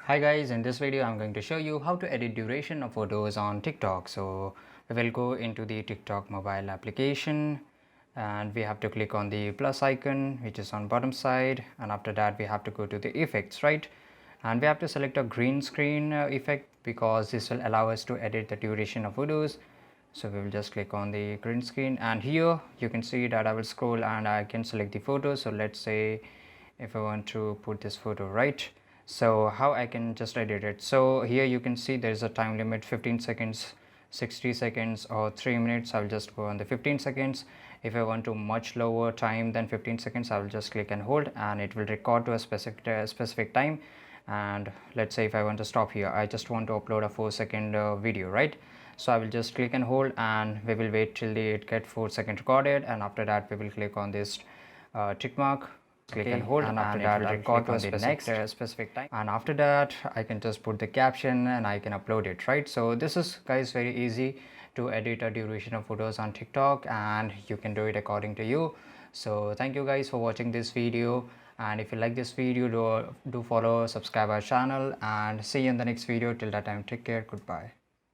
Hi guys, in this video I'm going to show you how to edit duration of photos on TikTok. So we will go into the TikTok mobile application and we have to click on the plus icon which is on bottom side, and after that we have to go to the effects, right? And we have to select a green screen effect because this will allow us to edit the duration of photos. So we will just click on the green screen, and here you can see that I will scroll and I can select the photo. So let's say if I want to put this photo, right? So how I can just edit it? So here you can see there is a time limit, 15 seconds, 60 seconds or 3 minutes. I'll just go on the 15 seconds. If I want to much lower time than 15 seconds, I will just click and hold and it will record to a specific time. And let's say if I want to stop here, I just want to upload a 4-second video, right? So I will just click and hold and we will wait till it get 4 seconds recorded, and after that we will click on this tick mark, click and hold, and after that I'll record to a specific time, and after that I can just put the caption and I can upload it, right? So this is, guys, very easy to edit a duration of photos on TikTok, and you can do it according to you. So thank you guys for watching this video, and if you like this video, do follow, subscribe our channel, and see you in the next video. Till that time, take care, goodbye.